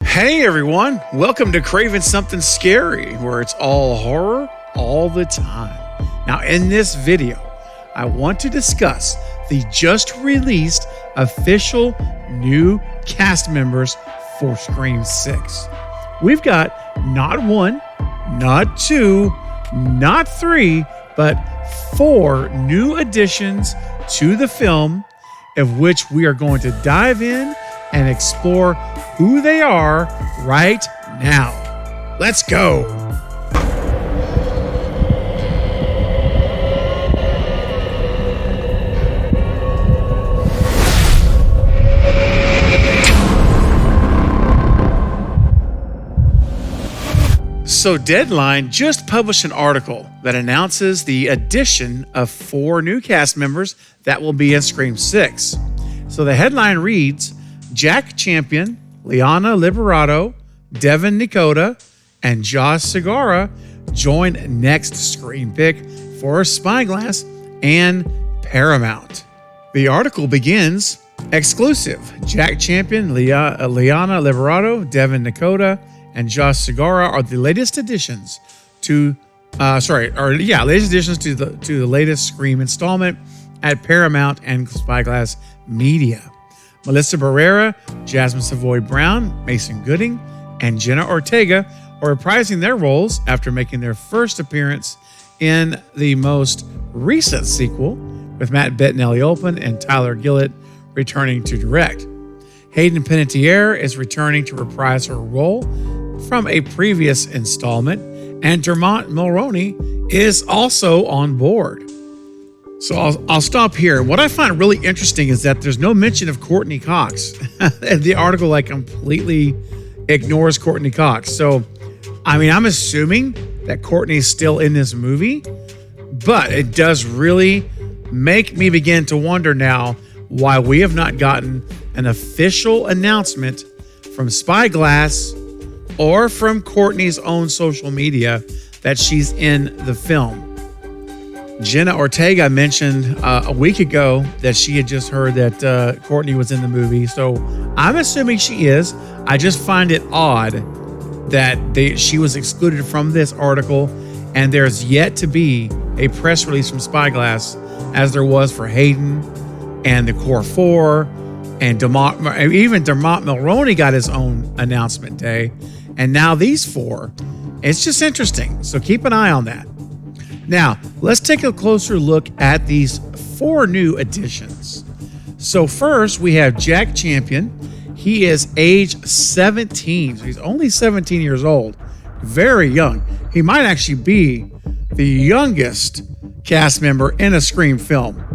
Hey everyone, welcome to Craving Something Scary, where it's all horror all the time. Now in this video, I want to discuss the just released official new cast members for Scream 6. We've got not one, not two, not three, but 4 new additions to the film, of which we are going to dive in and explore who they are right now. Let's go. So Deadline just published an article that announces the addition of 4 new cast members that will be in Scream 6. So the headline reads, Jack Champion, Liana Liberato, Devin Nekoda, and Josh Segarra join next Scream pick for Spyglass and Paramount. The article begins, exclusive, Jack Champion, Liana Liberato, Devin Nekoda, and Josh Segarra are the latest additions to the latest Scream installment at Paramount and Spyglass Media. Melissa Barrera, Jasmine Savoy Brown, Mason Gooding, and Jenna Ortega are reprising their roles after making their first appearance in the most recent sequel, with Matt Bettinelli-Olpin and Tyler Gillett returning to direct. Hayden Panettiere is returning to reprise her role from a previous installment, and Dermot Mulroney is also on board. So I'll stop here. What I find really interesting is that there's no mention of Courtney Cox. The article completely ignores Courtney Cox. So, I'm assuming that Courtney's still in this movie, but it does really make me begin to wonder now why we have not gotten an official announcement from Spyglass or from Courtney's own social media that she's in the film. Jenna Ortega mentioned a week ago that she had just heard that Courtney was in the movie. So I'm assuming she is. I just find it odd that she was excluded from this article, and there's yet to be a press release from Spyglass as there was for Hayden and the Core 4, and even Dermot Mulroney got his own announcement day. And now these 4. It's just interesting. So keep an eye on that. Now, let's take a closer look at these 4 new additions. So first, we have Jack Champion. He is age 17. So he's only 17 years old. Very young. He might actually be the youngest cast member in a Scream film.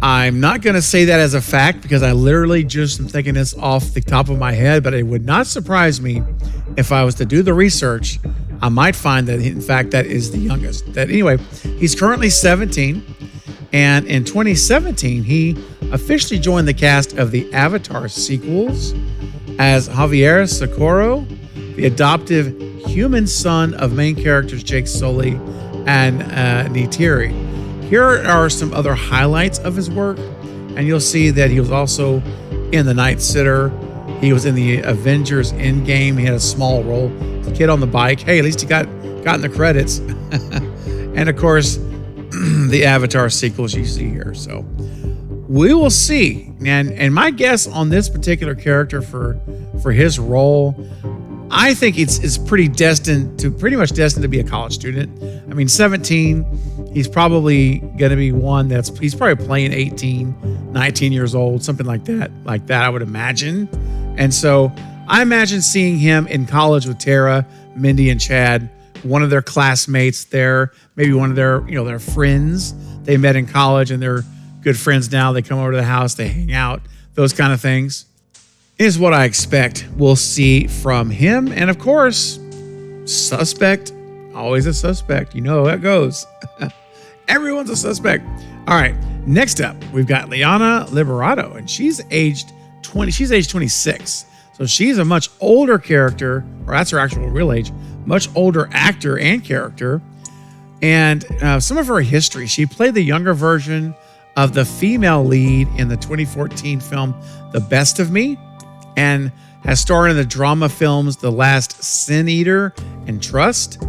I'm not going to say that as a fact because I literally just am thinking this off the top of my head, but it would not surprise me if I was to do the research. I might find that, in fact, that is the youngest. Anyway, he's currently 17, and in 2017, he officially joined the cast of the Avatar sequels as Javier Socorro, the adoptive human son of main characters Jake Sully and Neytiri. Here are some other highlights of his work, and you'll see that he was also in The Night Sitter. He was in the Avengers Endgame. He had a small role. The kid on the bike. Hey, at least he got in the credits. And of course, the Avatar sequels you see here. So we will see. And my guess on this particular character for his role, I think it's pretty much destined to be a college student. 17, he's probably going to be one he's probably playing 18, 19 years old, something like that, I would imagine. And so I imagine seeing him in college with Tara, Mindy, and Chad, one of their classmates there, maybe one of their friends they met in college and they're good friends now. They come over to the house, they hang out, those kind of things is what I expect we'll see from him. And of course, suspect, always a suspect. You know how it goes. Everyone's a suspect. All right, next up, we've got Liana Liberato, and she's aged 26. So she's a much older character, or that's her actual real age, much older actor and character. And some of her history, she played the younger version of the female lead in the 2014 film The Best of Me, and has starred in the drama films The Last Sin Eater and Trust,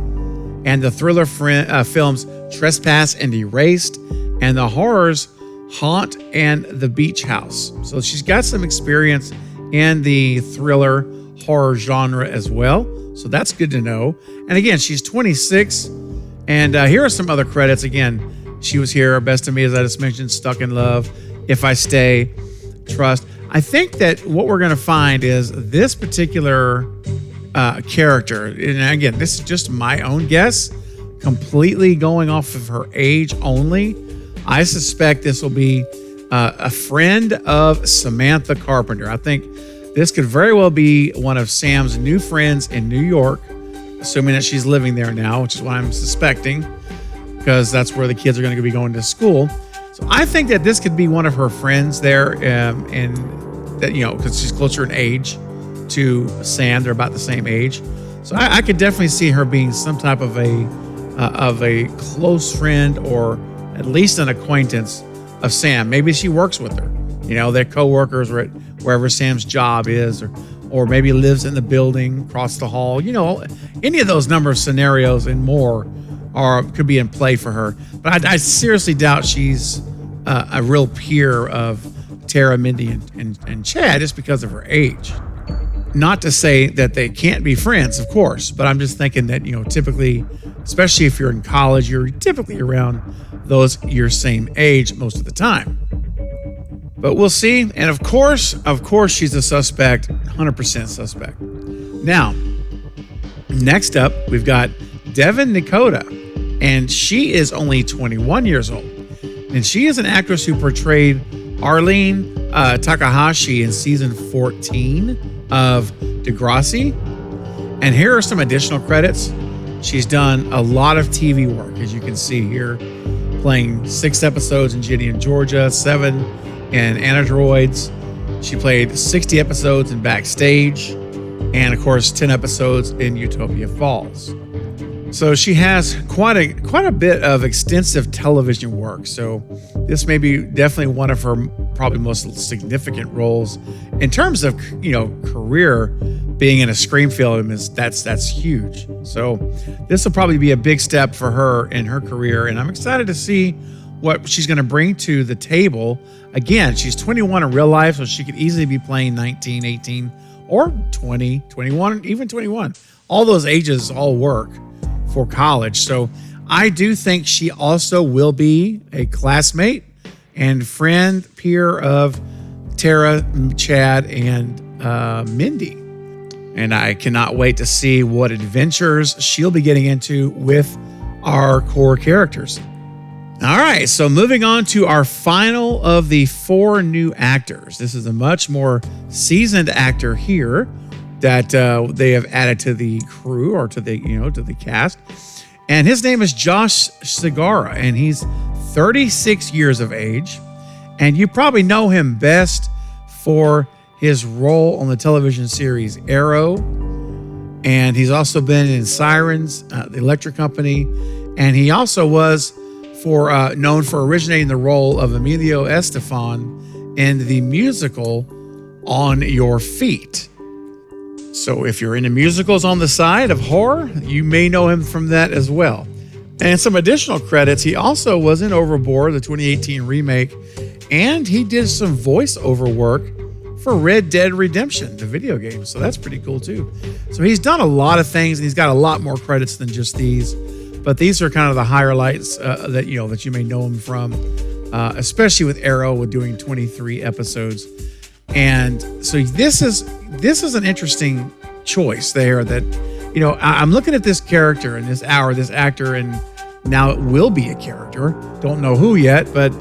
and the thriller films Trespass and Erased, and the horrors Haunt and The Beach House. So she's got some experience in the thriller horror genre as well. So that's good to know. And again, she's 26. And here are some other credits. Again, she was here. Best of Me, as I just mentioned, Stuck in Love, If I Stay, Trust. I think that what we're going to find is this particular character, and again, this is just my own guess, completely going off of her age only. I suspect this will be a friend of Samantha Carpenter. I think this could very well be one of Sam's new friends in New York, assuming that she's living there now, which is what I'm suspecting, because that's where the kids are going to be going to school. So I think that this could be one of her friends there, and that, you know, because she's closer in age to Sam. They're about the same age. So I could definitely see her being some type of a close friend, or at least an acquaintance of Sam. Maybe she works with her. You know, they're co-workers wherever Sam's job is, or maybe lives in the building across the hall. You know, any of those number of scenarios and more could be in play for her. But I seriously doubt she's a real peer of Tara, Mindy, and Chad just because of her age. Not to say that they can't be friends, of course, but I'm just thinking that, you know, typically, especially if you're in college, you're typically around those your same age most of the time. But we'll see. And of course, she's a suspect, 100% suspect. Now, next up, we've got Devin Nekoda, and she is only 21 years old. And she is an actress who portrayed Arlene Takahashi in season 14 of Degrassi. And here are some additional credits. She's done a lot of TV work, as you can see here, playing 6 episodes in Ginny and Georgia, 7 in Anadroids. She played 60 episodes in Backstage, and of course 10 episodes in Utopia Falls. So she has quite a bit of extensive television work. So this may be definitely one of her probably most significant roles in terms of, you know, career. Being in a Scream film that's huge. So this will probably be a big step for her in her career, and I'm excited to see what she's going to bring to the table. Again, she's 21 in real life, so she could easily be playing 19, 18, or 20, 21, even 21. All those ages all work for college. So I do think she also will be a classmate and friend, peer of Tara, Chad, and Mindy. And I cannot wait to see what adventures she'll be getting into with our core characters. All right, so moving on to our final of the 4 new actors. This is a much more seasoned actor here that they have added to the crew, or to the cast. And his name is Josh Segarra, and he's 36 years of age. And you probably know him best for his role on the television series Arrow. And he's also been in Sirens, the Electric Company. And he also was known for originating the role of Emilio Estefan in the musical On Your Feet. So if you're into musicals on the side of horror, you may know him from that as well. And some additional credits, he also was in Overboard, the 2018 remake, and he did some voiceover work for Red Dead Redemption, the video game. So that's pretty cool too. So he's done a lot of things, and he's got a lot more credits than just these. But these are kind of the highlights that you may know him from, especially with Arrow, with doing 23 episodes. And so this is an interesting choice there. That, you know, I'm looking at this character and this actor, and now it will be a character. Don't know who yet, but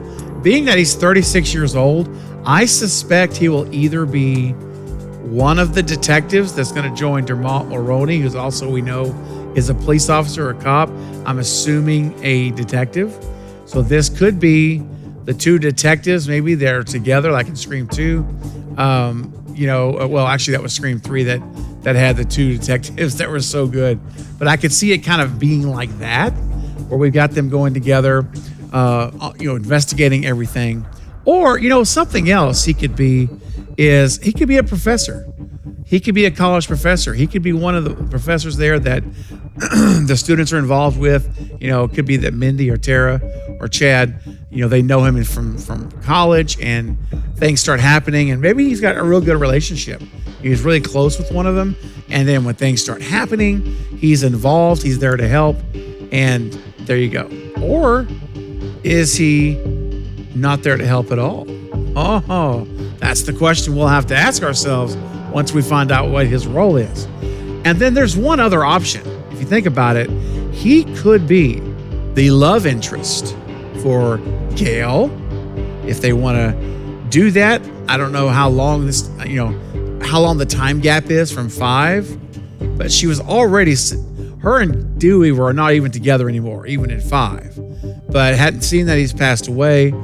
being that he's 36 years old, I suspect he will either be one of the detectives that's going to join Dermot Mulroney, who's also, we know, is a police officer or a cop. I'm assuming a detective. So this could be the 2 detectives. Maybe they're together, like in Scream 2. Well, actually, that was Scream 3 that had the 2 detectives that were so good. But I could see it kind of being like that, where we've got them going together, investigating everything. Or, something else he could be a professor. He could be a college professor. He could be one of the professors there that the students are involved with. It could be that Mindy or Tara or Chad, they know him from college, and things start happening, and maybe he's got a real good relationship. He's really close with one of them, and then when things start happening, he's involved. He's there to help, and there you go. Or is he not there to help at all? Oh, that's the question we'll have to ask ourselves once we find out what his role is. And then there's one other option. If you think about it, he could be the love interest for Gail. If they want to do that, I don't know how long how long the time gap is from 5, but she was already, her and Dewey were not even together anymore, even at 5, but hadn't seen that he's passed away.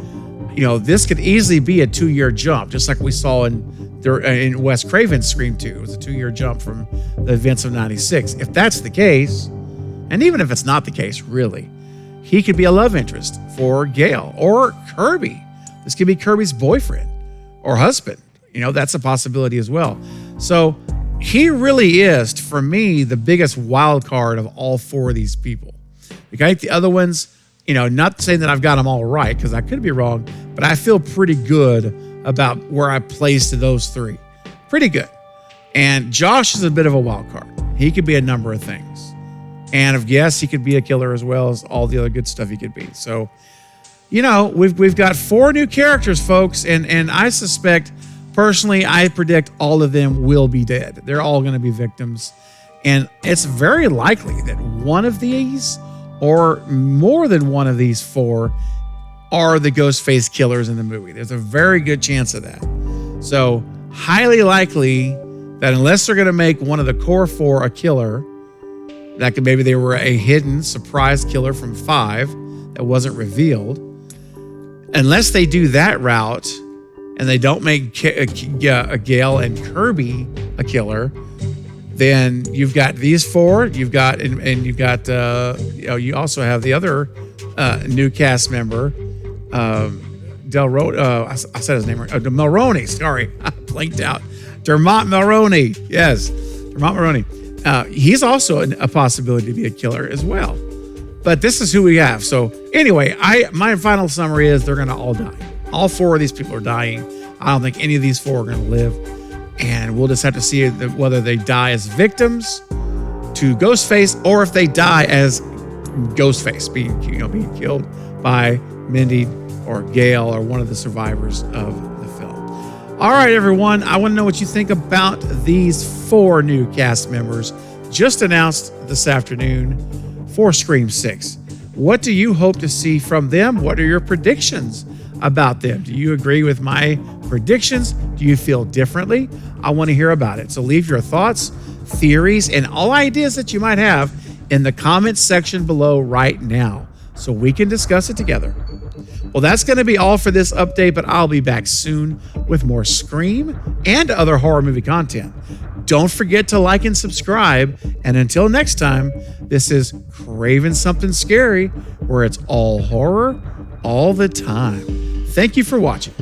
This could easily be a 2-year jump, just like we saw in Wes Craven's Scream 2. It was a 2-year jump from the events of 96. If that's the case, and even if it's not the case, really, he could be a love interest for Gail or Kirby. This could be Kirby's boyfriend or husband. That's a possibility as well. So he really is, for me, the biggest wild card of all 4 of these people. Okay, the other ones, not saying that I've got them all right, because I could be wrong, but I feel pretty good about where I placed those 3. Pretty good. And Josh is a bit of a wild card. He could be a number of things. And yes, he could be a killer as well as all the other good stuff he could be. So, we've got 4 new characters, folks, and I suspect, personally, I predict all of them will be dead. They're all going to be victims. And it's very likely that one of these, or more than one of these 4, are the Ghostface killers in the movie. There's a very good chance of that. So highly likely that unless they're going to make one of the core 4 a killer, that could, maybe they were a hidden surprise killer from 5 that wasn't revealed. Unless they do that route and they don't make Gail and Kirby a killer, then you've got these 4. You've got you also have the other new cast member, I said his name right. Mulroney. Sorry, I blanked out. Dermot Mulroney. Yes, Dermot Mulroney. He's also a possibility to be a killer as well. But this is who we have. So anyway, my final summary is they're going to all die. All 4 of these people are dying. I don't think any of these 4 are going to live. And we'll just have to see whether they die as victims to Ghostface, or if they die as Ghostface, being killed by Mindy or Gail or one of the survivors of the film. All right, everyone. I want to know what you think about these 4 new cast members just announced this afternoon for Scream 6. What do you hope to see from them? What are your predictions about them? Do you agree with my predictions? Do you feel differently? I want to hear about it. So leave your thoughts, theories, and all ideas that you might have in the comments section below right now so we can discuss it together. Well, that's going to be all for this update, but I'll be back soon with more Scream and other horror movie content. Don't forget to like and subscribe. And until next time, this is Craven Something Scary, where it's all horror all the time. Thank you for watching.